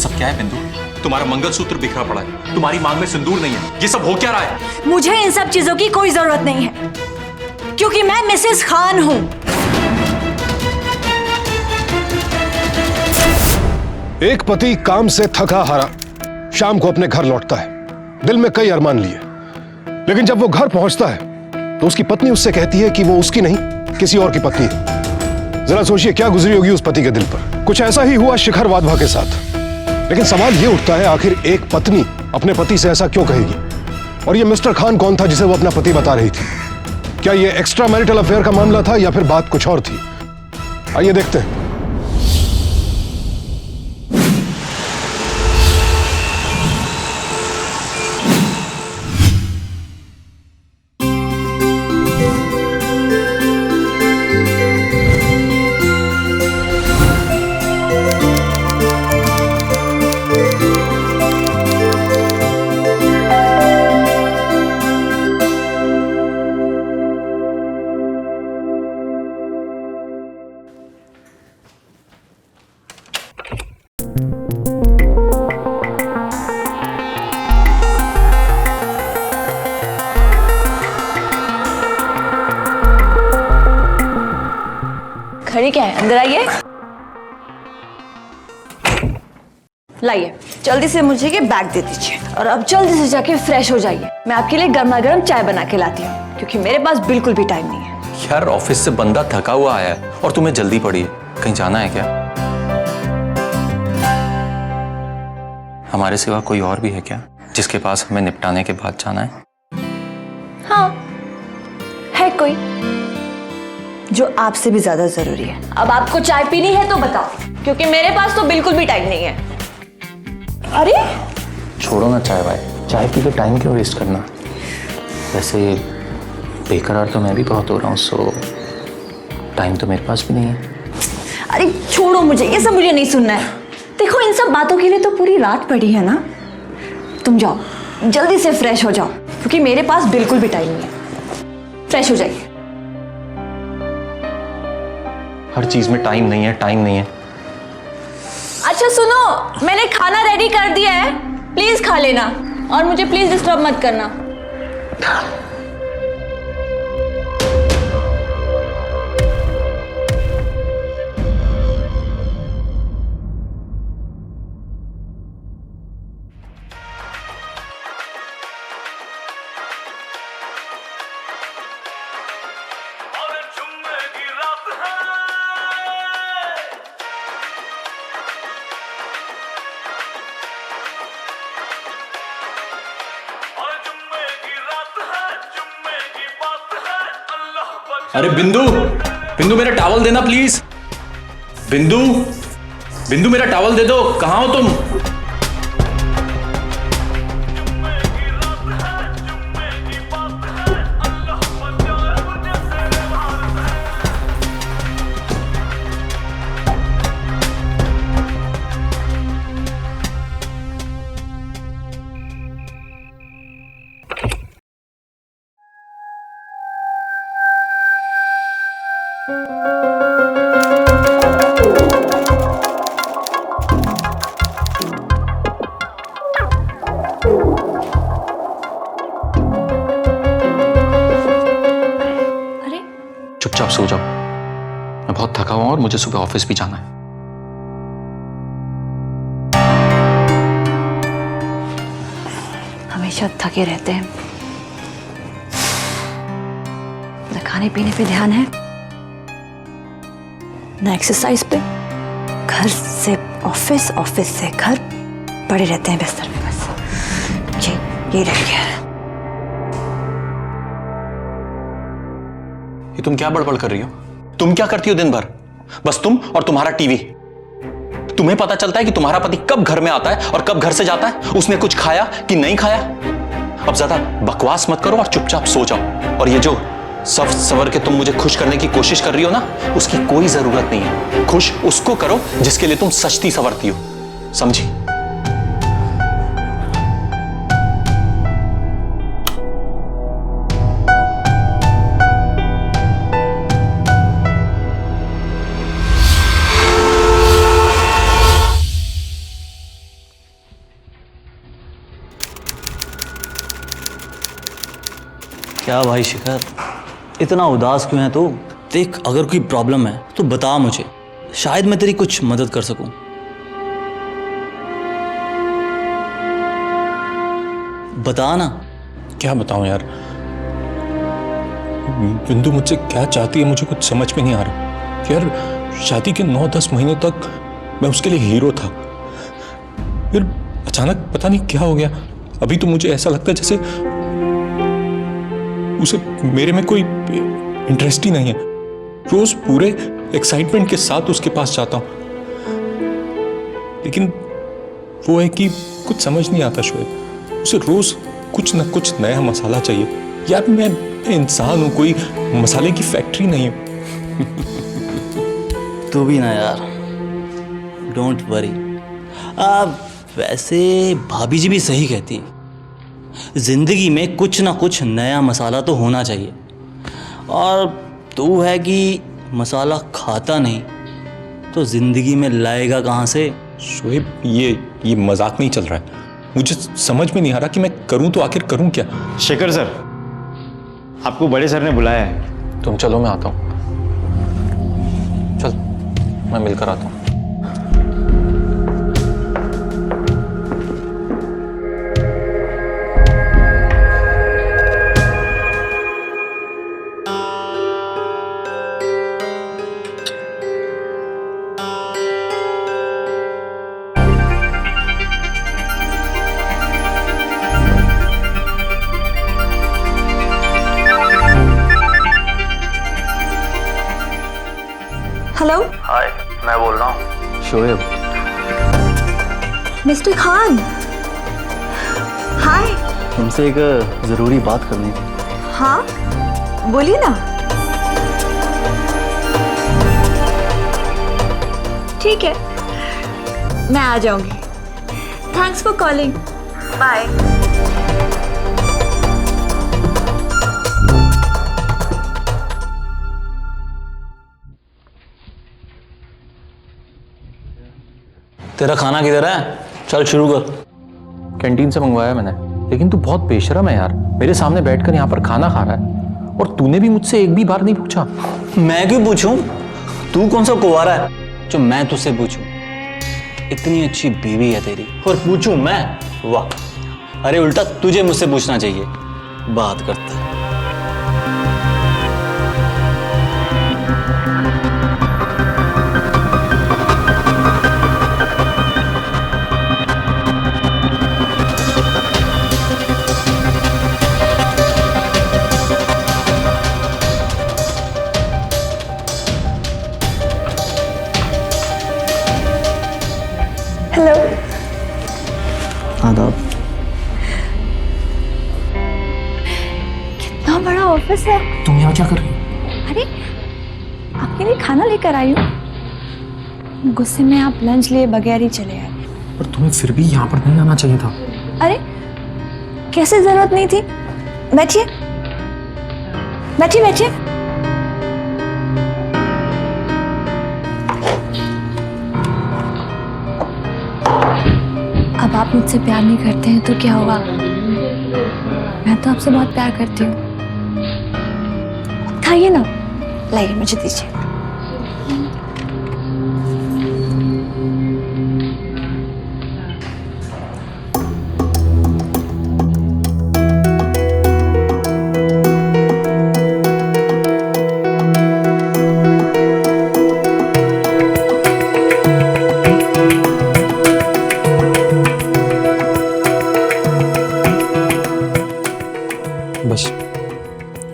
सब क्या है बिंदु? तुम्हारा मंगलसूत्र बिखरा पड़ा है, तुम्हारी मांग में सिंदूर नहीं है, ये सब हो क्या रहा है? मुझे इन सब चीजों की कोई जरूरत नहीं है, क्योंकि मैं मिसेस खान हूं। एक पति काम से थका हारा शाम को अपने घर लौटता है, दिल में कई अरमान लिए, लेकिन जब वो घर पहुंचता है तो उसकी पत्नी उससे कहती है कि वो उसकी नहीं, किसी और की पत्नी है। जरा सोचिए क्या गुजरी होगी उस पति के दिल पर। कुछ ऐसा ही हुआ शिखर वाधवा के साथ। लेकिन सवाल ये उठता है, आखिर एक पत्नी अपने पति से ऐसा क्यों कहेगी? और ये मिस्टर खान कौन था जिसे वो अपना पति बता रही थी? क्या ये एक्स्ट्रा मैरिटल अफेयर का मामला था या फिर बात कुछ और थी? आइए देखते हैं। खड़ी क्या है? अंदर आइए। लाइए, जल्दी से मुझे ये बैग दे दीजिए और अब जल्दी से जाके फ्रेश हो जाइए। मैं आपके लिए गर्मा गर्म चाय बना के लाती हूँ, क्योंकि मेरे पास बिल्कुल भी टाइम नहीं है। यार ऑफिस से बंदा थका हुआ आया है और तुम्हें जल्दी पड़ी है, कहीं जाना है क्या? हमारे सिवा कोई और भी है क्या जिसके पास हमें निपटाने के बाद जाना है? हाँ, है कोई जो आपसे भी ज्यादा जरूरी है। अब आपको चाय पीनी है तो बताओ, क्योंकि मेरे पास तो बिल्कुल भी टाइम नहीं है। अरे छोड़ो ना चाय भाई, चाय पी के टाइम क्यों वेस्ट करना? वैसे बेकरार तो मैं भी बहुत हो रहा हूँ, सो टाइम तो मेरे पास भी नहीं है। अरे छोड़ो, मुझे ये सब मुझे नहीं सुनना है। देखो, इन सब बातों के लिए तो पूरी रात पड़ी है ना। तुम जाओ, जल्दी से फ्रेश हो जाओ, क्योंकि मेरे पास बिल्कुल भी टाइम नहीं है। फ्रेश हो जाइए। हर चीज में टाइम नहीं है, टाइम नहीं है। अच्छा सुनो, मैंने खाना रेडी कर दिया है, प्लीज खा लेना और मुझे प्लीज डिस्टर्ब मत करना। अरे बिंदु, बिंदु मेरा टॉवल देना प्लीज। बिंदु, बिंदु मेरा टॉवल दे दो, कहाँ हो तुम? चुपचाप सो जाओ, मैं बहुत थका हुआ और मुझे सुबह ऑफिस भी जाना है। हमेशा थके रहते हैं, न खाने पीने पे ध्यान है, न एक्सरसाइज पे। घर से ऑफिस, ऑफिस से घर, पड़े रहते हैं बिस्तर पे बस। जी, ये रह गया। ये तुम क्या बड़बड़ कर रही हो? तुम क्या करती हो दिन भर? बस तुम और तुम्हारा टीवी। तुम्हें पता चलता है कि तुम्हारा पति कब घर में आता है और कब घर से जाता है? उसने कुछ खाया कि नहीं खाया? अब ज्यादा बकवास मत करो और चुपचाप सो जाओ। और ये जो सब सवर के तुम मुझे खुश करने की कोशिश कर रही हो ना, उसकी कोई जरूरत नहीं है। खुश उसको करो जिसके लिए तुम सजती संवरती हो, समझी? क्या भाई शिखर, इतना उदास क्यों है तू? देख, अगर कोई प्रॉब्लम है तो बता मुझे, शायद मैं तेरी कुछ मदद कर सकूं। बता ना। क्या बताऊं यार, बिंदु मुझसे क्या चाहती है मुझे कुछ समझ में नहीं आ रहा। यार शादी के 9-10 महीने तक मैं उसके लिए हीरो था, फिर अचानक पता नहीं क्या हो गया। अभी तो मुझे ऐसा लगता है जैसे उसे मेरे में कोई इंटरेस्ट ही नहीं है। रोज पूरे एक्साइटमेंट के साथ उसके पास जाता हूं, लेकिन वो है कि कुछ समझ नहीं आता शोएब। उसे रोज कुछ ना कुछ नया मसाला चाहिए। यार मैं इंसान हूं, कोई मसाले की फैक्ट्री नहीं हूं। तू भी ना यार, डोंट वरी। वैसे भाभी जी भी सही कहती है, जिंदगी में कुछ ना कुछ नया मसाला तो होना चाहिए। और तू है कि मसाला खाता नहीं तो जिंदगी में लाएगा कहाँ से? शोएब ये मजाक नहीं चल रहा है। मुझे समझ में नहीं आ रहा कि मैं करूं तो आखिर करूं क्या। शेखर सर, आपको बड़े सर ने बुलाया है। तुम चलो, मैं आता हूं। चल, मैं मिलकर आता हूं। हेलो हाय, मैं बोल रहा हूँ शोएब। मिस्टर खान। हाय। तुमसे एक ज़रूरी बात करनी थी। हाँ, बोलिए ना। ठीक है, मैं आ जाऊंगी। Thanks for calling. बाय। तेरा खाना किधर है? चल शुरू कर। कैंटीन से मंगवाया मैंने, लेकिन तू बहुत बेशरम है यार। मेरे सामने बैठकर यहाँ पर खाना खा रहा है और तूने भी मुझसे एक भी बार नहीं पूछा। मैं क्यों पूछूं? तू कौन सा कुंवारा है जो मैं तुझसे पूछूं? इतनी अच्छी बीवी है तेरी और पूछूं मैं? वाह, अरे उल्टा तुझे मुझसे पूछना चाहिए। बात करता है। हेलो। आदाब। कितना बड़ा ऑफिस है। तुम यहाँ क्या कर रही हो? अरे, आपके लिए खाना लेकर आई हूँ। गुस्से में आप लंच लिए बगैर ही चले आए। पर तुम्हें फिर भी यहाँ पर नहीं आना चाहिए था। अरे, कैसे जरूरत नहीं थी? बैठिए बैठिए बैठिए। अब आप मुझसे प्यार नहीं करते हैं तो क्या होगा? मैं तो आपसे बहुत प्यार करती हूँ। खाइए ना, लाइए मुझे दीजिए। बस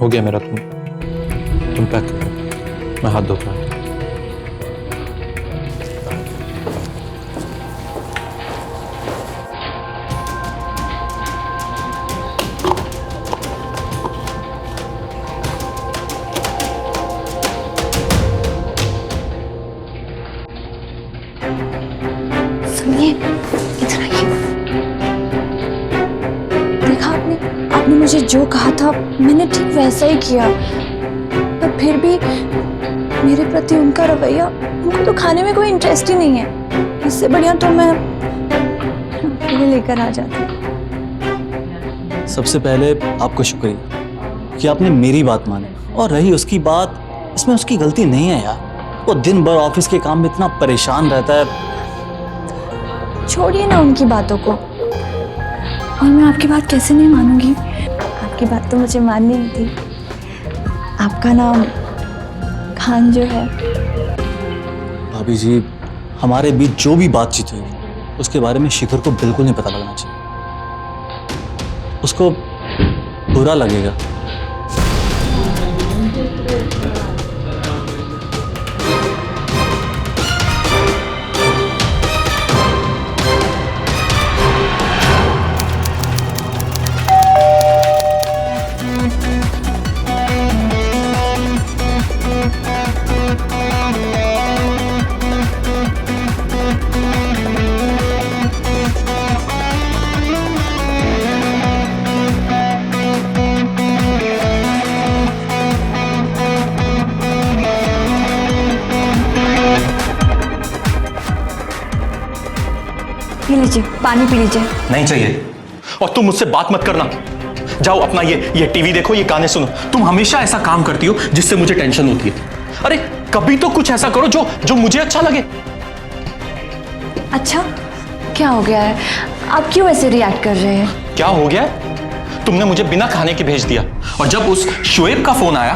हो गया मेरा। तुम पैक करो, मैं हाथ धोता हूँ। सुनिए, इधर आइए। देखा आपने मुझे जो कहा था मैंने ठीक वैसा ही किया, पर फिर भी मेरे प्रति उनका रवैया, उनको तो खाने में कोई इंटरेस्ट ही नहीं है। इससे बढ़िया तो मैं अकेले लेकर आ जाती। सबसे पहले आपको शुक्रिया। कि आपने मेरी बात मानी। और रही उसकी बात, इसमें उसकी गलती नहीं है यार। वो दिन भर ऑफिस के काम में इतना परेशान रहता है। छोड़िए ना उनकी बातों को। और मैं आपकी बात कैसे नहीं मानूंगी? आपकी बात तो मुझे माननी ही थी। आपका नाम खान जो है। भाभी जी, हमारे बीच जो भी बातचीत हुई उसके बारे में शिखर को बिल्कुल नहीं पता लगना चाहिए। उसको बुरा लगेगा। पी लीजिए, पानी पी लीजिए। नहीं चाहिए। और तुम मुझसे बात मत करना। जाओ अपना ये टीवी देखो, ये गाने सुनो। तुम हमेशा ऐसा काम करती हो जिससे मुझे टेंशन होती है। अरे कभी तो कुछ ऐसा करो जो मुझे अच्छा लगे। अच्छा, क्या हो गया है? आप क्यों ऐसे रिएक्ट कर रहे हैं? क्या हो गया है? तुमने मुझे बिना खाने के भेज दिया, और जब उस शुएब का फोन आया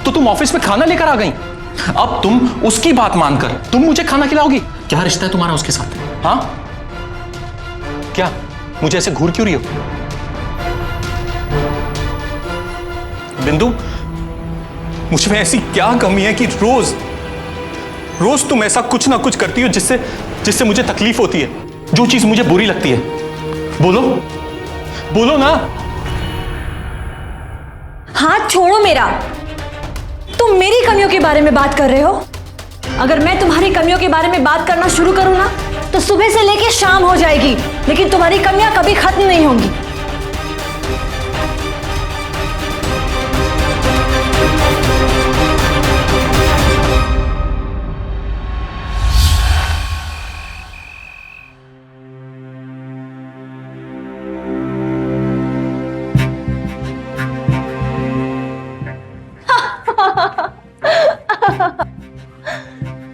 तो तुम ऑफिस में खाना लेकर आ गई। अब तुम उसकी बात मानकर तुम मुझे खाना खिलाओगी? क्या रिश्ता है तुम्हारा उसके साथ? हाँ, क्या मुझे ऐसे घूर क्यों रही हो? बिंदु, मुझ में ऐसी क्या कमी है कि रोज रोज तुम ऐसा कुछ ना कुछ करती हो जिससे मुझे तकलीफ होती है, जो चीज मुझे बुरी लगती है? बोलो बोलो ना। हाथ छोड़ो मेरा। तुम मेरी कमियों के बारे में बात कर रहे हो। अगर मैं तुम्हारी कमियों के बारे में बात करना शुरू करूं ना तो सुबह से लेकर शाम हो जाएगी, लेकिन तुम्हारी कमियां कभी खत्म नहीं होंगी।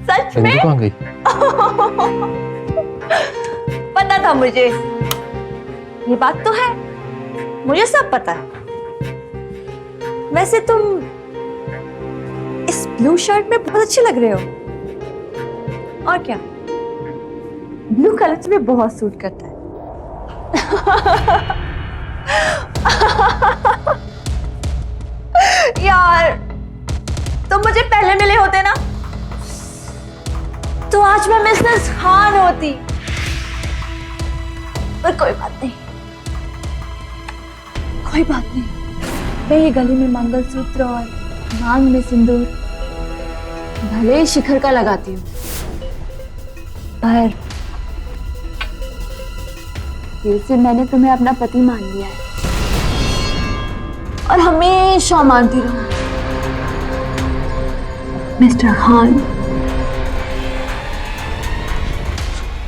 सच में? कहाँ गई? पता था मुझे। ये बात तो है, मुझे सब पता है। वैसे तुम इस ब्लू शर्ट में बहुत अच्छे लग रहे हो। और क्या, ब्लू कलर तुम्हें बहुत सूट करता है। यार, तुम मुझे पहले मिले होते ना तो आज मैं मिसेस खान होती। पर कोई बात नहीं, कोई बात नहीं। मैं ये गले में मंगलसूत्र और मांग में सिंदूर भले ही शिखर का लगाती हूँ, पर दिल से मैंने तुम्हें अपना पति मान लिया है और हमेशा मानती रहूं। मिस्टर खान।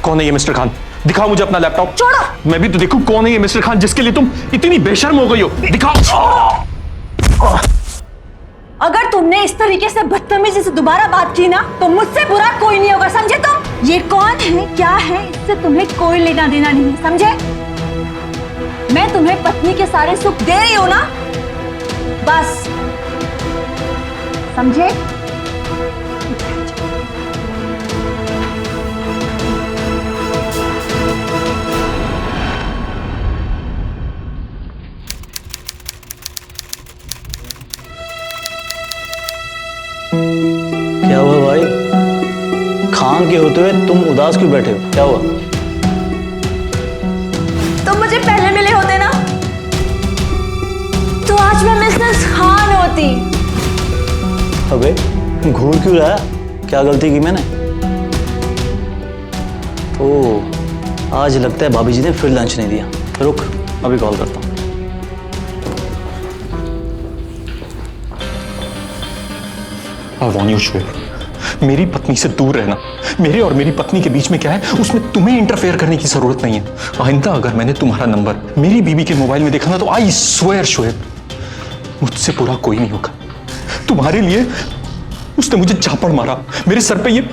कौन है ये मिस्टर खान? दिखाओ मुझे अपना लैपटॉप। छोड़ो। मैं भी तो देखूं कौन है ये मिस्टर खान जिसके लिए तुम इतनी बेशर्म हो गई हो। दिखाओ। अगर तुमने इस तरीके से बदतमीजी से दोबारा बात की ना तो मुझसे बुरा कोई नहीं होगा, समझे तुम? ये कौन है, क्या है, इससे तुम्हें कोई लेना देना नहीं, समझे? मैं तुम्हें पत्नी के सारे सुख दे रही हूं ना, बस समझे? क्या हुआ भाई? खान के होते हुए तुम उदास क्यों बैठे हो? क्या हुआ? तुम मुझे पहले मिले होते ना तो आज मैं मिसेस खान होती। अबे घूर क्यों रहा है? क्या गलती की मैंने? ओह, आज लगता है भाभी जी ने फिर लंच नहीं दिया। रुक, अभी कॉल करता हूँ। मेरी पत्नी से दूर रहना। मेरे और मेरी पत्नी के बीच में क्या है, उसमें तुम्हें इंटरफेयर करने की जरूरत नहीं है। आइंदा अगर मैंने तुम्हारा नंबर मेरी बीवी के मोबाइल में देखा ना तो आई स्वेयर शुएब, मुझसे बुरा कोई नहीं होगा। तुम्हारे लिए उसने मुझे झापड़ मारा, मेरे सर पे ये।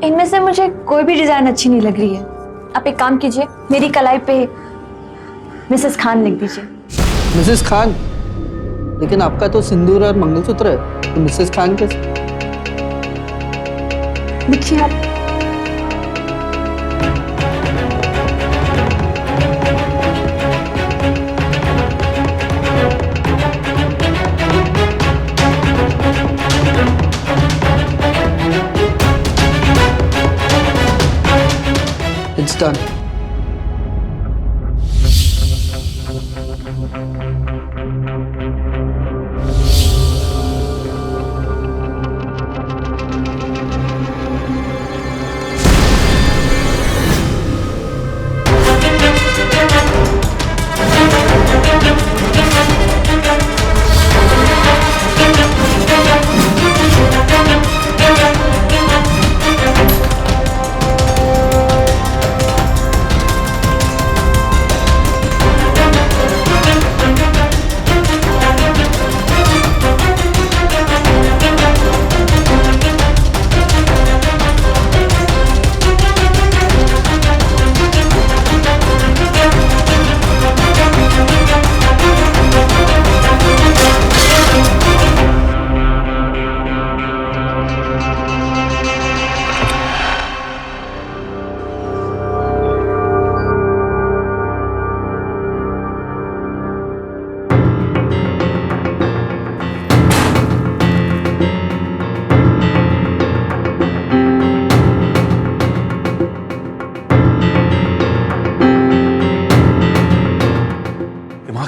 इनमें से मुझे कोई भी डिजाइन अच्छी नहीं लग रही है। आप एक काम कीजिए, मेरी कलाई पे मिसेस खान लिख दीजिए। मिसेस खान? लेकिन आपका तो सिंदूर और मंगलसूत्र है, तो मिसेस खान कैसे? लिखिए आप। It's done.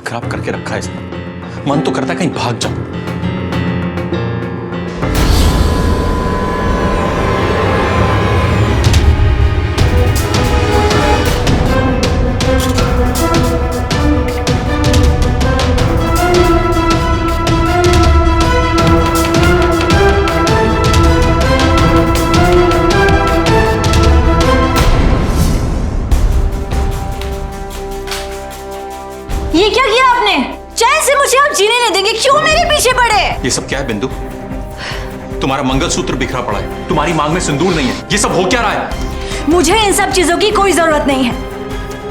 खराब करके रखा है इसने। मन तो करता है कहीं भाग जाऊं। ये क्या किया आपने? चैन से मुझे आप जीने नहीं देंगे, क्यों मेरे पीछे पड़े? ये सब क्या है बिंदु? तुम्हारा मंगलसूत्र बिखरा पड़ा है, तुम्हारी मांग में सिंदूर नहीं है, ये सब हो क्या रहा है? मुझे इन सब चीजों की कोई जरूरत नहीं है,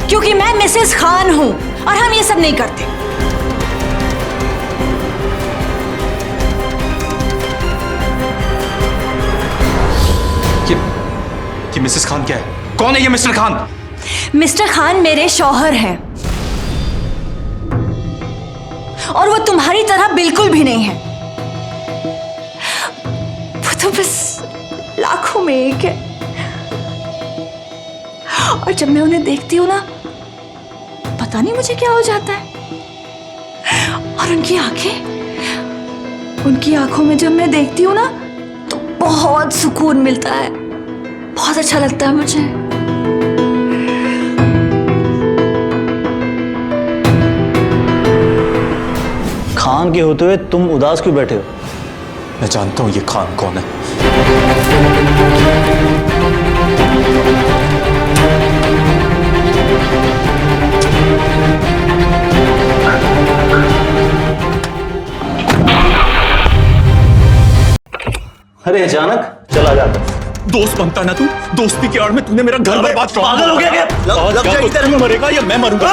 क्योंकि मैं मिसेस खान हूं और हम ये सब नहीं करते। ये मिसेस खान क्या है? कौन है ये मिस्टर खान? मिस्टर खान मेरे शौहर हैं और वो तुम्हारी तरह बिल्कुल भी नहीं है। वो तो बस लाखों में एक है। और जब मैं उन्हें देखती हूं ना, पता नहीं मुझे क्या हो जाता है। और उनकी आंखों में जब मैं देखती हूं ना, तो बहुत सुकून मिलता है, बहुत अच्छा लगता है मुझे। खान के होते हुए तुम उदास क्यों बैठे हो? मैं जानता हूं ये खान कौन है। अरे अचानक चला जाता। दोस्त बनता ना तू? दोस्ती के आड़ में तूने मेरा घर बर्बाद कर दिया। पागल हो गया क्या? लग जाएगी तेरे में। मरेगा या मैं मरूंगा?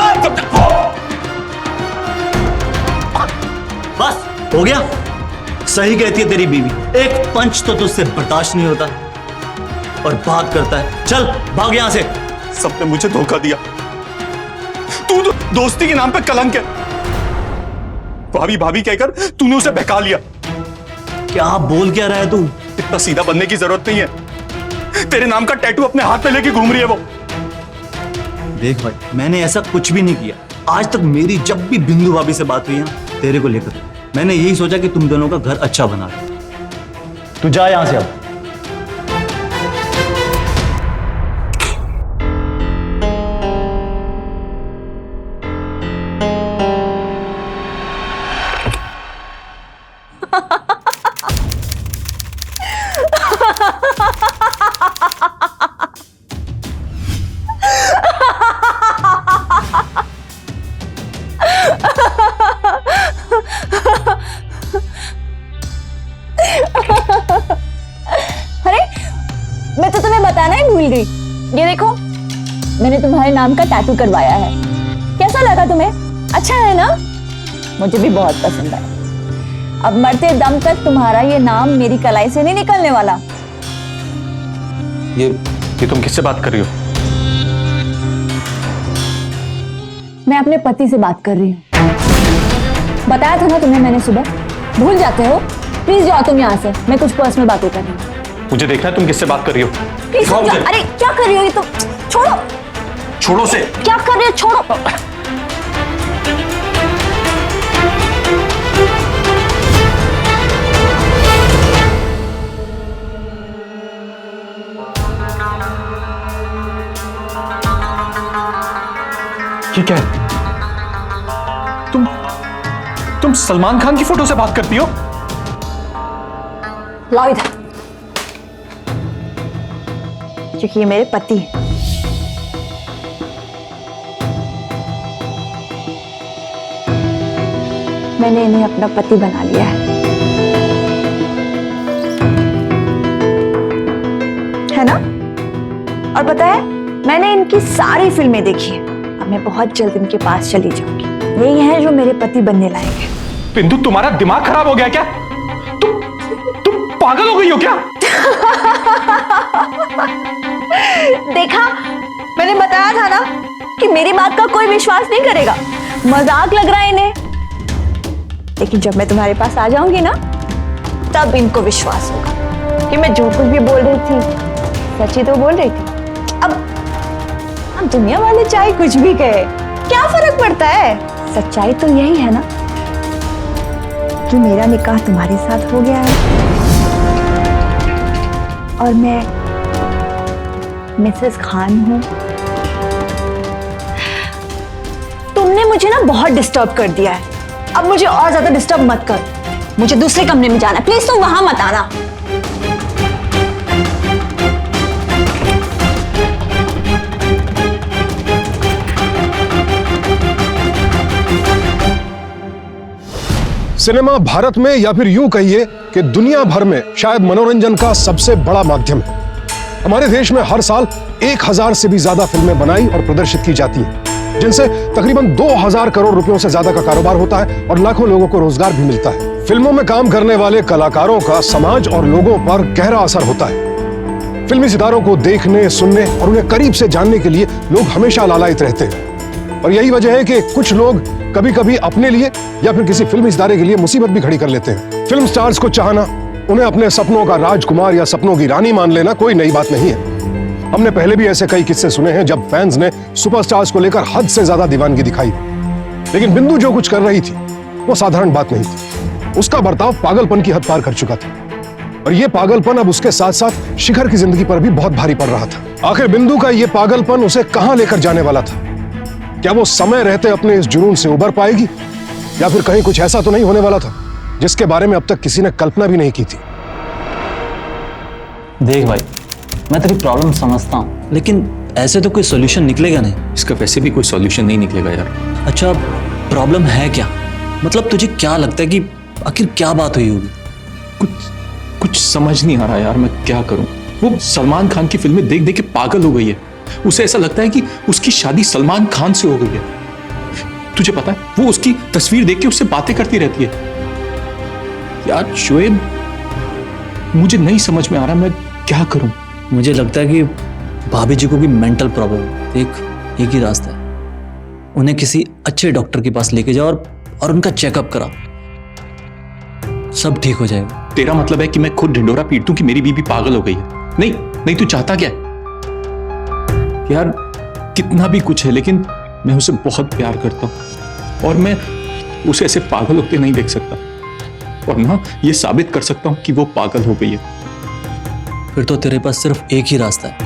बस हो गया। सही कहती है तेरी बीवी, एक पंच तो तुझसे बर्दाश्त नहीं होता और भाग करता है। चल भाग यहां से। सबने मुझे धोखा दिया। तू तो दोस्ती के नाम पे कलंक है। भाभी भाभी कहकर तूने उसे बहका लिया। क्या बोल क्या रहा है तू? इतना सीधा बनने की जरूरत नहीं है। तेरे नाम का टैटू अपने हाथ में लेके घूम रही है वो। देख भाई, मैंने ऐसा कुछ भी नहीं किया। आज तक मेरी जब भी बिंदु भाभी से बात हुई है तेरे को लेकर, मैंने यही सोचा कि तुम दोनों का घर अच्छा बना दे। तू जा यहां से अब। मैं भूल गई। ये देखो, मैंने तुम्हारे नाम का टैटू करवाया है। कैसा लगा तुम्हें? अच्छा है ना? मुझे भी बहुत पसंद है। अब मरते दम तक तुम्हारा ये नाम मेरी कलाई से नहीं निकलने वाला। ये तुम किससे बात कर रही हो? मैं अपने पति से बात कर रही हूँ। बताया था ना तुम्हें मैंने सुबह। भूल जाते हो? प्लीज जाओ तुम यहाँ से, मैं कुछ पर्सनल बातें कर रही हूँ। मुझे देखना है तुम किससे बात कर रही हो। प्लीज दिखाओ मुझे। अरे क्या कर रही हो? ये तो छोड़ो। छोड़ो से। क्या कर रही हो? छोड़ो। ये क्या है? तुम सलमान खान की फोटो से बात करती हो? लाओ इधर, क्योंकि ये मेरे पति हैं। मैंने इन्हें अपना पति बना लिया है ना? और पता है, मैंने इनकी सारी फिल्में देखी हैं। अब मैं बहुत जल्द इनके पास चली जाऊंगी। यही है जो मेरे पति बनने लायक है। बिंदु, तुम्हारा दिमाग खराब हो गया क्या? तुम पागल हो गई हो क्या? देखा, मैंने बताया था ना कि मेरी बात का कोई विश्वास नहीं करेगा। मजाक लग रहा है इन्हें। लेकिन जब मैं तुम्हारे पास आ जाऊंगी ना, तब इनको विश्वास होगा कि मैं जो कुछ भी बोल रही थी सच ही तो बोल रही थी। अब दुनिया वाले चाहे कुछ भी कहे, क्या फर्क पड़ता है? सच्चाई तो यही है ना कि मेरा निकाह तुम्हारे साथ हो गया है और मैं मिसेस खान हूं। तुमने मुझे ना बहुत डिस्टर्ब कर दिया है। अब मुझे और ज्यादा डिस्टर्ब मत कर। मुझे दूसरे कमरे में जाना है। प्लीज तुम वहां मत आना। सिनेमा भारत में या फिर यूं कहिए कि दुनिया भर में शायद मनोरंजन का सबसे बड़ा माध्यम है। हमारे देश में हर साल 1000 से भी ज्यादा फिल्में बनाई और प्रदर्शित की जाती हैं, जिनसे तकरीबन 2000 करोड़ रुपयों से ज्यादा का कारोबार होता है और लाखों लोगों को रोजगार भी मिलता है। फिल्मों में काम करने वाले कलाकारों का समाज और लोगों पर गहरा असर होता है। फिल्मी सितारों को देखने, सुनने और उन्हें करीब से जानने के लिए लोग हमेशा लालायित रहते हैं। और यही वजह है कि कुछ लोग कभी कभी अपने लिए या फिर किसी फिल्मी सितारे के लिए मुसीबत भी खड़ी कर लेते हैं। फिल्म स्टार्स को चाहना, उन्हें अपने सपनों का राजकुमार या सपनों की रानी मान लेना कोई नई बात नहीं है। हमने पहले भी ऐसे कई किस्से सुने हैं जब फैंस ने सुपरस्टार्स को लेकर हद से ज्यादा दीवानगी दिखाई। लेकिन बिंदु जो कुछ कर रही थी वो साधारण बात नहीं थी। उसका बर्ताव पागलपन की हद पार कर चुका था और यह पागलपन अब उसके साथ साथ शिखर की जिंदगी पर भी बहुत भारी पड़ रहा था। आखिर बिंदु का यह पागलपन उसे कहां लेकर जाने वाला था? क्या वो समय रहते अपने इस जुनून से उबर पाएगी या फिर कहीं कुछ ऐसा तो नहीं होने वाला था जिसके बारे में अब तक किसी ने कल्पना भी नहीं की थी? देख भाई, मैं तेरी प्रॉब्लम समझता हूँ, लेकिन ऐसे तो कोई सॉल्यूशन निकलेगा नहीं। इसका वैसे भी कोई सॉल्यूशन नहीं निकलेगा यार। अच्छा, प्रॉब्लम है क्या? मतलब तुझे क्या लगता है कि आखिर क्या बात हुई होगी? कुछ समझ नहीं आ रहा यार, मैं क्या करूं। वो सलमान खान की फिल्में देख देख के पागल हो गई है। उसे ऐसा लगता है कि उसकी शादी सलमान खान से हो गई है। तुझे पता है, वो उसकी तस्वीर देख के उससे बातें करती रहती है। यार शोएब, मुझे नहीं समझ में आ रहा मैं क्या करूं। मुझे लगता है कि भाभी जी को भी मेंटल प्रॉब्लम है। देख, एक ही रास्ता है, उन्हें किसी अच्छे डॉक्टर के पास लेके जाओ और उनका चेकअप करा, सब ठीक हो जाएगा। तेरा मतलब है कि मैं खुद ढिंडोरा पीट दूं कि मेरी बीवी पागल हो गई है? नहीं नहीं, तू चाहता क्या है? यार कितना भी कुछ है, लेकिन मैं उसे बहुत प्यार करता हूं और मैं उसे ऐसे पागल होते नहीं देख सकता और ना ये साबित कर सकता हूं कि वो पागल हो गई है। फिर तो तेरे पास सिर्फ एक ही रास्ता है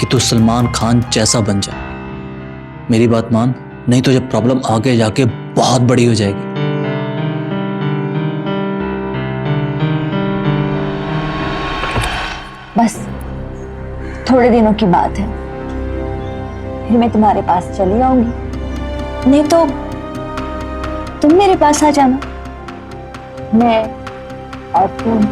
कि तू सलमान खान जैसा बन जा। मेरी बात मान, नहीं तो जब प्रॉब्लम आगे जाके बहुत बड़ी हो जाएगी। बस थोड़े दिनों की बात है, फिर मैं तुम्हारे पास चली आऊंगी। नहीं तो तुम मेरे पास आ जाना, मैं और तुम।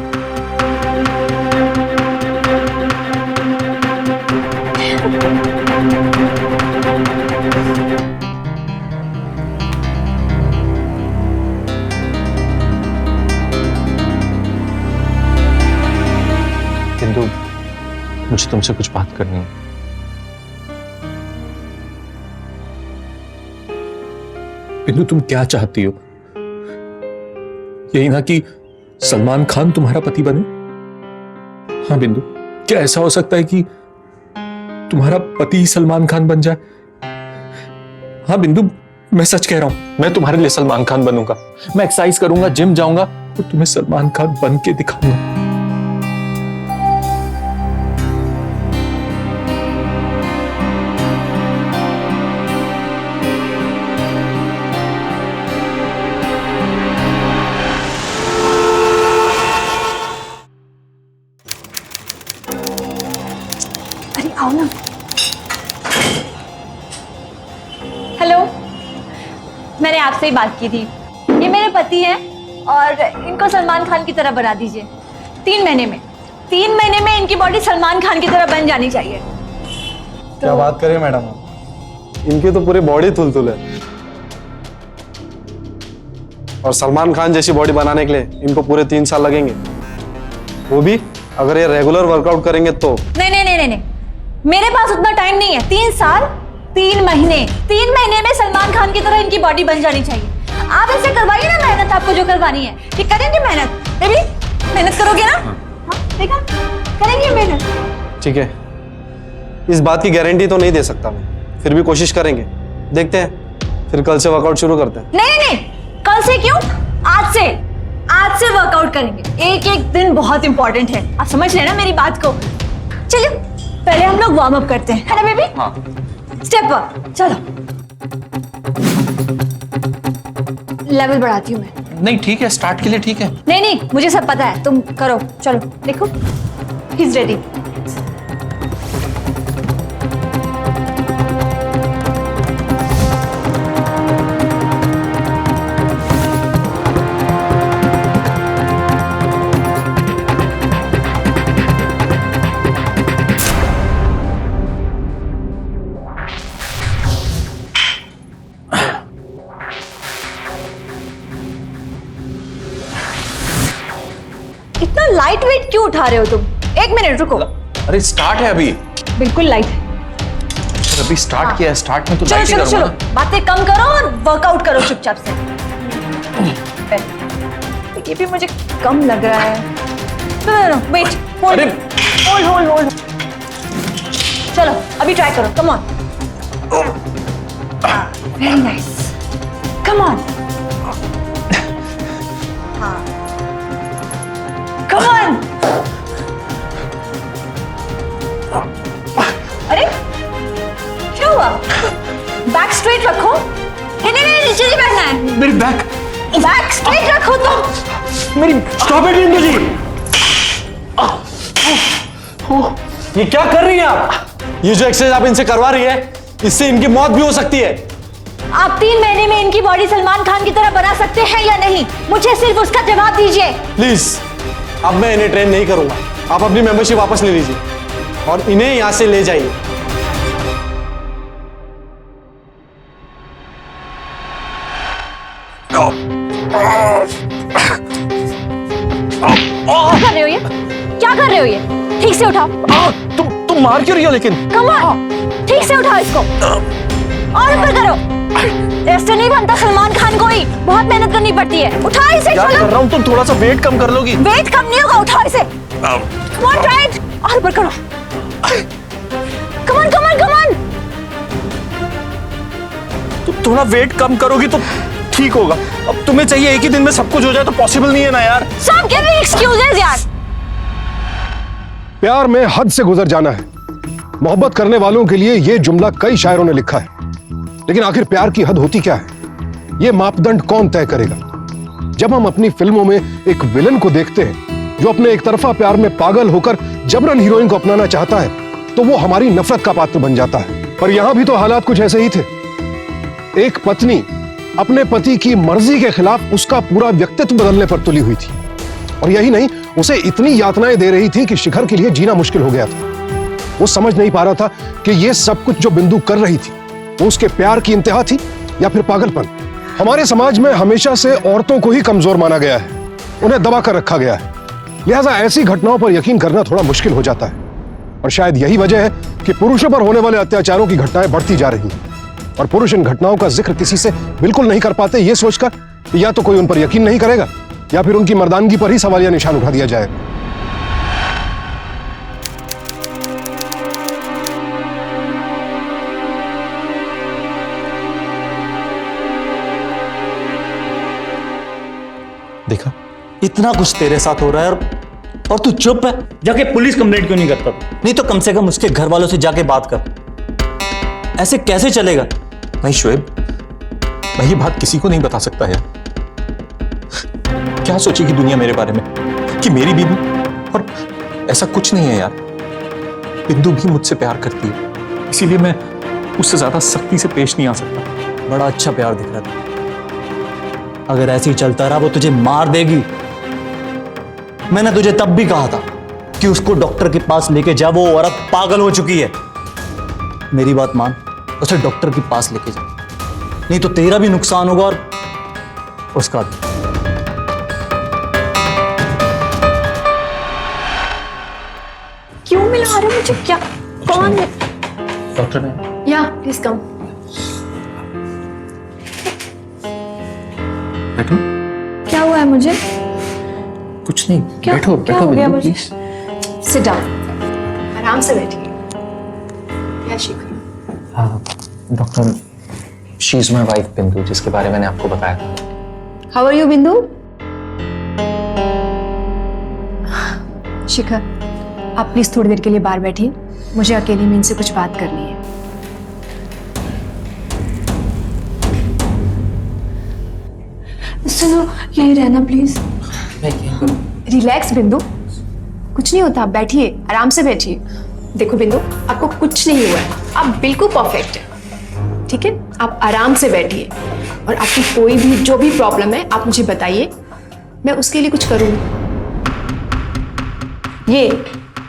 बात करनी है। बिंदु, तुम क्या चाहती हो? यही ना कि सलमान खान तुम्हारा पति बने? हाँ बिंदु, क्या ऐसा हो सकता है कि तुम्हारा पति ही सलमान खान बन जाए? हाँ बिंदु, मैं सच कह रहा हूं, मैं तुम्हारे लिए सलमान खान बनूंगा। मैं एक्सरसाइज करूंगा, जिम जाऊंगा और तुम्हें सलमान खान बन के दिखाऊंगा। अरे आओ ना। हेलो, मैंने आपसे ही बात की थी। ये मेरे पति हैं और इनको सलमान खान की तरह बना दीजिए। 3 महीने में इनकी बॉडी सलमान खान की तरह बन जानी चाहिए। क्या बात करें मैडम, इनकी तो पूरी बॉडी तुलतुल है। और सलमान खान जैसी बॉडी बनाने के लिए इनको पूरे 3 साल लगेंगे, वो भी अगर ये रेगुलर वर्कआउट करेंगे तो। नहीं, मेरे पास उतना टाइम नहीं है। 3 साल 3 महीने 3 महीने में सलमान खान की तरह इनकी बॉडी बन जानी चाहिए। आप ऐसे करवाइए ना मेहनत, आपको जो करवानी है। ये करेंगे मेहनत, बेबी मेहनत करोगे ना? हाँ, देखा, करेंगे मेहनत। ठीक है, इस बात की गारंटी तो नहीं दे सकता मैं, फिर भी कोशिश करेंगे। देखते हैं, फिर कल से वर्कआउट शुरू करते हैं। नहीं, कल से क्यों, आज से वर्कआउट करेंगे। एक दिन बहुत इंपॉर्टेंट है, आप समझ रहे हैं ना मेरी बात को। चलिए पहले हम लोग वार्म अप करते हैं, है ना बेबी? हाँ। स्टेप अप, चलो। लेवल बढ़ाती हूँ मैं। नहीं ठीक है, स्टार्ट के लिए ठीक है। नहीं, मुझे सब पता है, तुम करो। चलो देखो, ही इज रेडी। इतना लाइट वेट क्यों उठा रहे हो तुम? 1 मिनट रुको। अरे स्टार्ट है अभी। बिल्कुल लाइट है। अभी स्टार्ट किया है, स्टार्ट में तो लाइट ही चलो करूंगा। बातें कम करो और वर्कआउट करो चुपचाप से। ये भी मुझे कम लग रहा है। No, wait, hold. चलो अभी ट्राई करो, come on. Very nice, come on. Come on! अरे क्या हुआ? बैक स्ट्रेट रखो। नहीं, नीचे नहीं बैठना है। मेरी बैक स्ट्रेट रखो तुम। मेरी स्टॉप इट इंदु जी। ये क्या कर रही हैं आप? ये जो एक्सरसाइज आप इनसे करवा रही है, इससे इनकी मौत भी हो सकती है। आप 3 महीने में इनकी बॉडी सलमान खान की तरह बना सकते हैं या नहीं? मुझे सिर्फ उसका जवाब दीजिए। प्लीज, अब मैं इन्हें ट्रेन नहीं करूंगा। आप अपनी मेंबरशिप वापस ले लीजिए और इन्हें यहां से ले जाइए। क्या कर रहे हो ये? ठीक से उठाओ। तुम मार क्यों रही हो लेकिन? कम ऑन, ठीक से उठाओ इसको और ऊपर करो। ऐसे नहीं बनता सलमान खान को ही, बहुत मेहनत करनी पड़ती है। उठाओ इसे। क्या कर रहा हूं? तुम थोड़ा सा वेट कम कर लोगी? वेट कम नहीं होगा, उठाओ इसे। कम ऑन, ट्राई इट और ऊपर करो। Come on. तुम थोड़ा वेट कम करोगी तो ठीक होगा। अब तुम्हें चाहिए एक ही दिन में सब कुछ हो जाए, तो पॉसिबल नहीं है ना यार। Stop giving excuses यार। प्यार में हद से गुजर जाना है। मोहब्बत करने वालों के लिए यह जुमला कई शायरों ने लिखा है, लेकिन आखिर प्यार की हद होती क्या है, यह मापदंड कौन तय करेगा? जब हम अपनी फिल्मों में एक विलन को देखते हैं जो अपने एक तरफा प्यार में पागल होकर जबरन हीरोइन को अपनाना चाहता है, तो वो हमारी नफरत का पात्र बन जाता है। पर यहां भी तो हालात कुछ ऐसे ही थे। एक पत्नी अपने पति की मर्जी के खिलाफ उसका पूरा व्यक्तित्व बदलने पर तुली हुई थी, और यही नहीं, उसे इतनी यातनाएं दे रही थी कि शिखर के लिए जीना मुश्किल हो गया था। वो समझ नहीं पा रहा था कि ये सब कुछ जो बिंदु कर रही थी वो उसके प्यार की इंतहा थी या फिर पागलपन। हमारे समाज में हमेशा से औरतों को ही कमजोर माना गया है, उन्हें दबा कर रखा गया है, लिहाजा ऐसी घटनाओं पर यकीन करना थोड़ा मुश्किल हो जाता है। और शायद यही वजह है कि पुरुषों पर होने वाले अत्याचारों की घटनाएं बढ़ती जा रही हैं और पुरुष इन घटनाओं का जिक्र किसी से बिल्कुल नहीं कर पाते, ये सोचकर कि या तो कोई उन पर यकीन नहीं करेगा या फिर उनकी मर्दानगी पर ही सवालिया निशान उठा दिया जाएगा। देखा, इतना कुछ तेरे साथ हो रहा है और तू चुप है। जाके पुलिस कंप्लेंट क्यों नहीं करता? नहीं तो कम से कम उसके घर वालों से जाके बात कर। ऐसे कैसे चलेगा? नहीं शोएब, मैं ये बात किसी को नहीं बता सकता यार। क्या सोचेगी दुनिया मेरे बारे में कि मेरी बीवी, और ऐसा कुछ नहीं है यार। बिंदु भी मुझसे प्यार करती है, इसीलिए मैं उससे ज्यादा सख्ती से पेश नहीं आ सकता। बड़ा अच्छा प्यार दिख रहा था। अगर ऐसे ही चलता रहा वो तुझे मार देगी। मैंने तुझे तब भी कहा था कि उसको डॉक्टर के पास लेके जा, वो औरत पागल हो चुकी है। मेरी बात मान, उसे डॉक्टर के पास लेके जा, नहीं तो तेरा भी नुकसान होगा और उसका भी। क्यों मिला रहे हो मुझे? क्या, कौन है? डॉक्टर ने या प्लीज कम। बैठो। क्या हुआ है मुझे? कुछ नहीं, क्या बैठो क्या बैठो हो गया बिंदु, मुझे? प्लीज। सिट डाउन, आराम से बैठिए। क्या शिखर? हाँ doctor, she is my wife बिंदु, जिसके बारे में मैंने आपको बताया था। हाउ आर यू बिंदु? शिखर, आप प्लीज थोड़ी देर के लिए बाहर बैठिए, मुझे अकेले में इनसे कुछ बात करनी है। सुनो, यहीं रहना प्लीज। रिलैक्स बिंदु, कुछ नहीं होता, आप बैठिए, आराम से बैठिए। देखो बिंदु, आपको कुछ नहीं हुआ है, आप बिल्कुल परफेक्ट है, ठीक है? आप आराम से बैठिए और आपकी कोई भी जो भी प्रॉब्लम है आप मुझे बताइए, मैं उसके लिए कुछ करूँगी।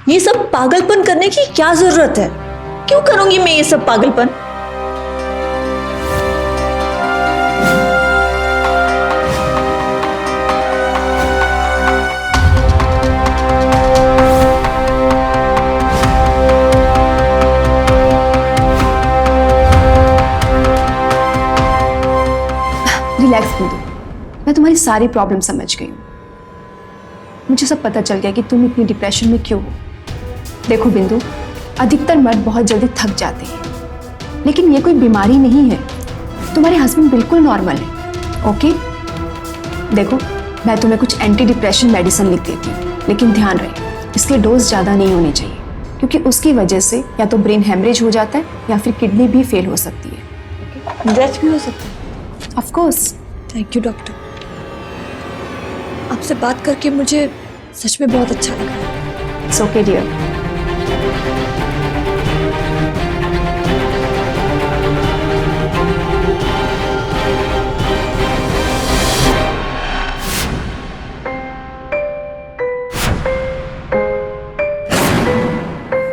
ये सब पागलपन करने की क्या जरूरत है? क्यों करूंगी मैं ये सब पागलपन? रिलैक्स बिंदु, मैं तुम्हारी सारी प्रॉब्लम समझ गई हूँ। मुझे सब पता चल गया कि तुम इतनी डिप्रेशन में क्यों हो। देखो बिंदु, अधिकतर मर्द बहुत जल्दी थक जाते हैं, लेकिन ये कोई बीमारी नहीं है। तुम्हारे हस्बैंड बिल्कुल नॉर्मल है, ओके? देखो, मैं तुम्हें कुछ एंटी डिप्रेशन मेडिसिन लिख देती हूँ, लेकिन ध्यान रहे इसके डोज ज़्यादा नहीं होने चाहिए, क्योंकि उसकी वजह से या तो ब्रेन हेमरेज हो जाता है या फिर किडनी भी फेल हो सकती है। डेथ भी हो सकती है। Of course. Thank you doctor, आपसे बात करके मुझे सच में बहुत अच्छा लगा। It's okay dear.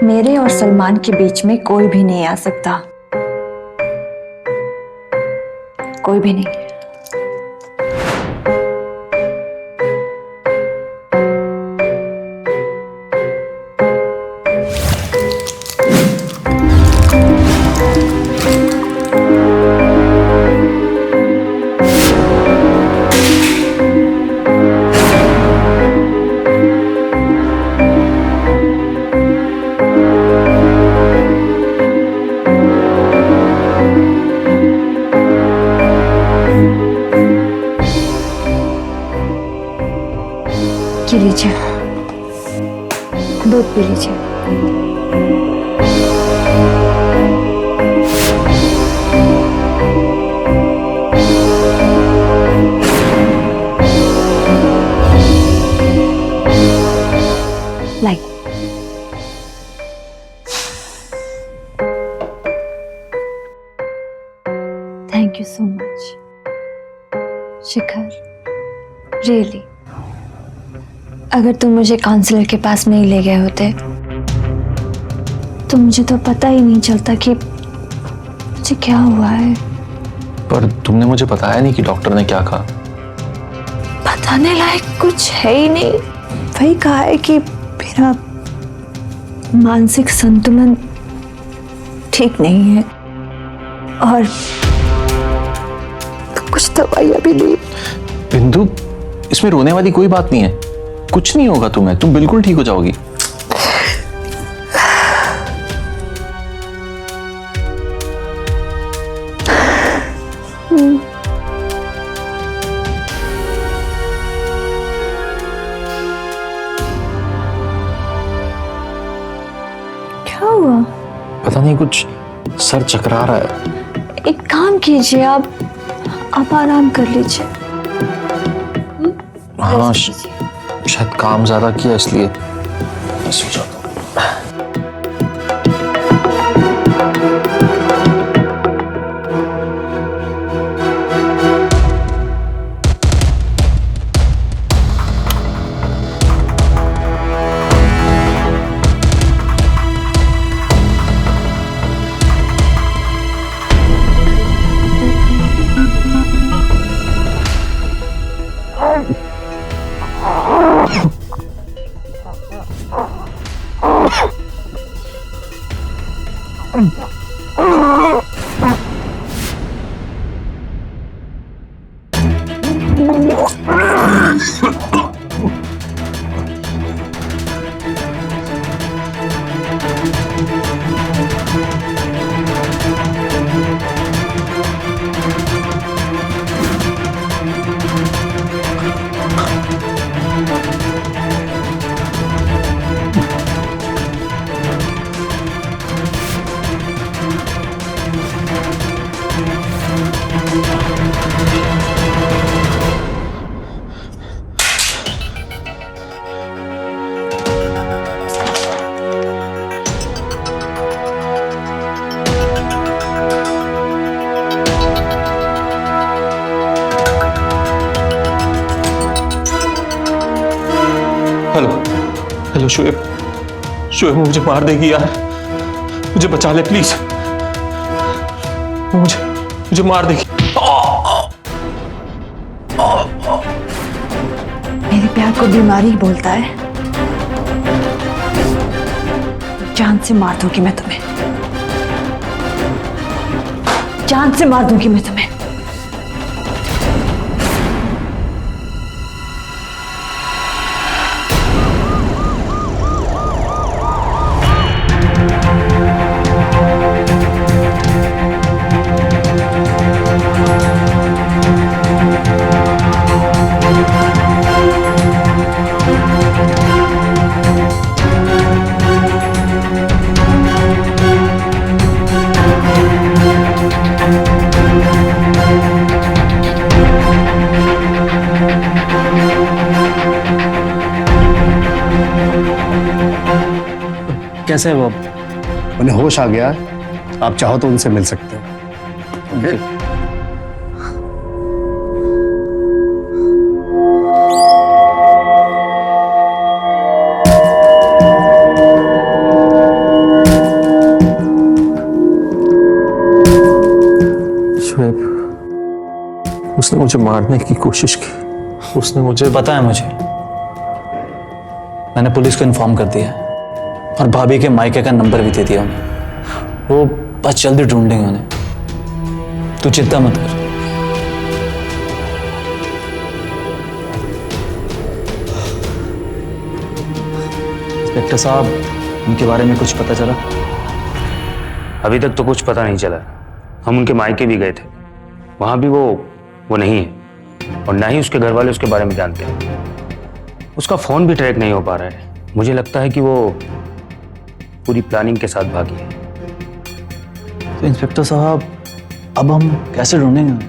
मेरे और सलमान के बीच में कोई भी नहीं आ सकता, कोई भी नहीं। पी लीजिए, दूध पी लीजिए। Like thank you so much Shikhar, really. अगर तुम मुझे काउंसलर के पास नहीं ले गए होते तो मुझे तो पता ही नहीं चलता कि मुझे क्या हुआ है। पर तुमने मुझे बताया नहीं कि डॉक्टर ने क्या कहा। बताने लायक कुछ है ही नहीं, वही कहा है कि मानसिक संतुलन ठीक नहीं है और कुछ दवाइयां भी ली। बिंदु, इसमें रोने वाली कोई बात नहीं है, कुछ नहीं होगा तुम्हें, तुम बिल्कुल ठीक हो जाओगी। क्या हुआ? पता नहीं, कुछ सर चकरा रहा है। एक काम कीजिए, आप आराम कर लीजिए। हाँ, शायद काम ज्यादा किया इसलिए सो जाता हूं। हेलो शोएब, मुझे मार देगी यार, मुझे बचा ले प्लीज, मुझे मार देगी। मेरे प्यार को बीमारी बोलता है। जान से मार दूंगी मैं तुम्हें, जान से मार दूंगी मैं तुम्हें। कैसे है वो? उन्हें होश आ गया, आप चाहो तो उनसे मिल सकते हो। शोएब, उसने मुझे मारने की कोशिश की, उसने मुझे पता है मुझे, मैंने पुलिस को इन्फॉर्म कर दिया है और भाभी के मायके का नंबर भी दे दिया उन्हें। वो बस जल्दी ढूंढेंगे उन्हें, तू चिंता मत कर। इंस्पेक्टर साहब, उनके बारे में कुछ पता चला? अभी तक तो कुछ पता नहीं चला। हम उनके मायके भी गए थे, वहां भी वो नहीं है और ना ही उसके घर वाले उसके बारे में जानते हैं। उसका फोन भी ट्रैक नहीं हो पा रहा है। मुझे लगता है कि वो पूरी प्लानिंग के साथ भागी है। तो इंस्पेक्टर साहब, अब हम कैसे ढूंढेंगे?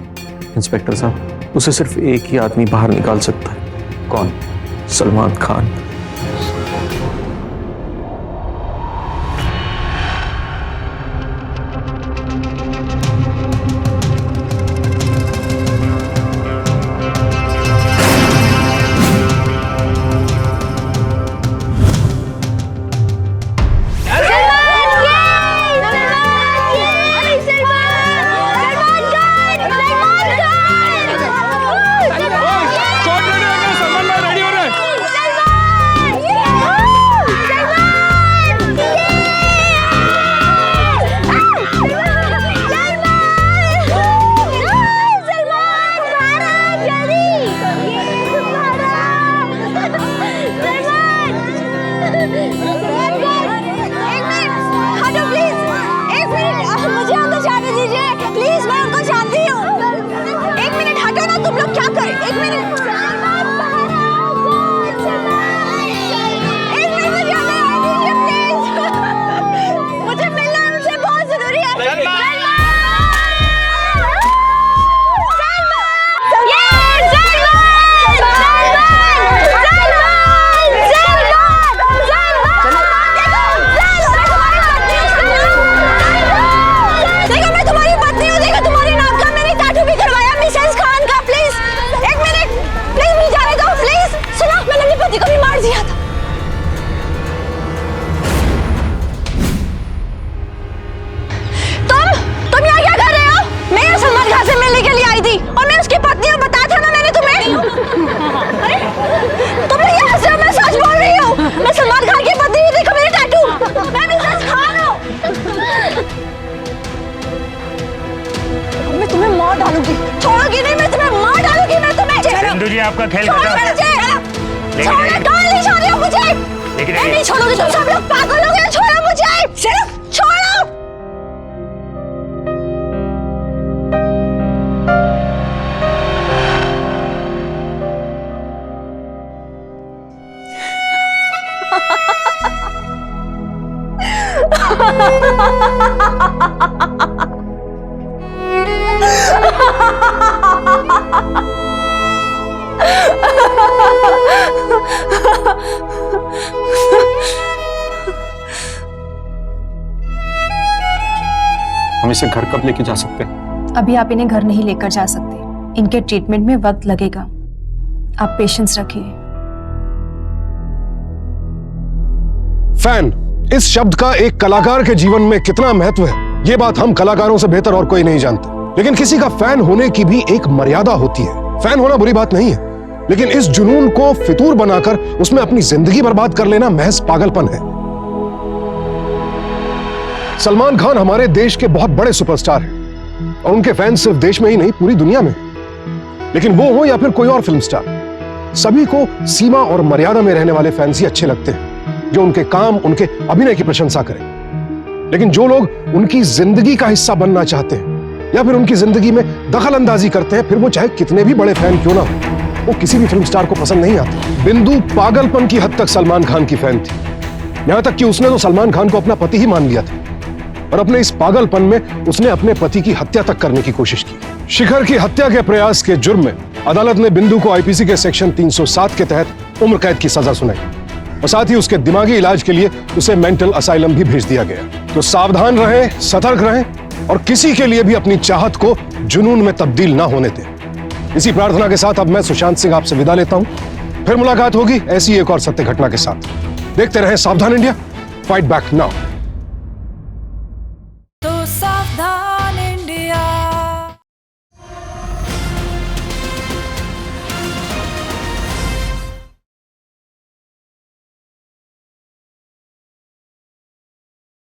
इंस्पेक्टर साहब, उसे सिर्फ एक ही आदमी बाहर निकाल सकता है। कौन? सलमान खान। मैं सलमान खान की पत्नी हूँ, देखो मेरे टैटू, मैं मिसेस खान हूँ। मैं तुम्हें मार डालूंगी, छोड़ोगी नहीं, मैं तुम्हें मार डालूंगी, मैं तुम्हें। सिंधु जी आपका खेल छोड़ो खत्म। मुझे, छोड़ो, कहाँ ले जा रही हो मुझे? मैं नहीं छोड़ूंगी, तुम सब लोग पागल हो गए, छोड़ो मुझे, छोड़ो। हम इसे घर कब लेके जा सकते हैं? अभी आप इन्हें घर नहीं लेकर जा सकते, इनके ट्रीटमेंट में वक्त लगेगा, आप पेशेंस रखिए। फैन इस शब्द का एक कलाकार के जीवन में कितना महत्व है, ये बात हम कलाकारों से बेहतर और कोई नहीं जानता। लेकिन किसी का फैन होने की भी एक मर्यादा होती है। फैन होना बुरी बात नहीं है, लेकिन इस जुनून को फितूर बनाकर उसमें अपनी जिंदगी बर्बाद कर लेना महज पागलपन है। सलमान खान हमारे देश के बहुत बड़े सुपरस्टार हैं और उनके फैंस सिर्फ देश में ही नहीं पूरी दुनिया में। लेकिन वो हो या फिर कोई और फिल्म स्टार, सभी को सीमा और मर्यादा में रहने वाले फैंस ही अच्छे लगते हैं, जो उनके काम, उनके अभिनय की प्रशंसा करें। लेकिन जो लोग उनकी जिंदगी का हिस्सा बनना चाहते हैं या फिर उनकी जिंदगी में दखल अंदाजी करते हैं, फिर वो चाहे कितने भी बड़े फैन क्यों ना हो, वो किसी भी फिल्म स्टार को पसंद नहीं आते। बिंदु पागलपन की हद तक सलमान खान की फैन थी, यहां तक कि उसने तो सलमान खान को अपना पति ही मान लिया था और अपने इस पागलपन में उसने अपने पति की हत्या तक करने की कोशिश की। शिखर की हत्या के प्रयास के जुर्म में अदालत ने बिंदु को आईपीसी के सेक्शन 307 के तहत उम्र कैद की सजा सुनाई और साथ ही उसके दिमागी इलाज के लिए उसे मेंटल असाइलम भी भेज दिया गया। तो सावधान रहें, सतर्क रहें और किसी के लिए भी अपनी चाहत को जुनून में तब्दील ना होने दें। इसी प्रार्थना के साथ अब मैं सुशांत सिंह आपसे विदा लेता हूं। फिर मुलाकात होगी ऐसी एक और सत्य घटना के साथ। देखते रहें सावधान इंडिया, फाइट बैक नाउ।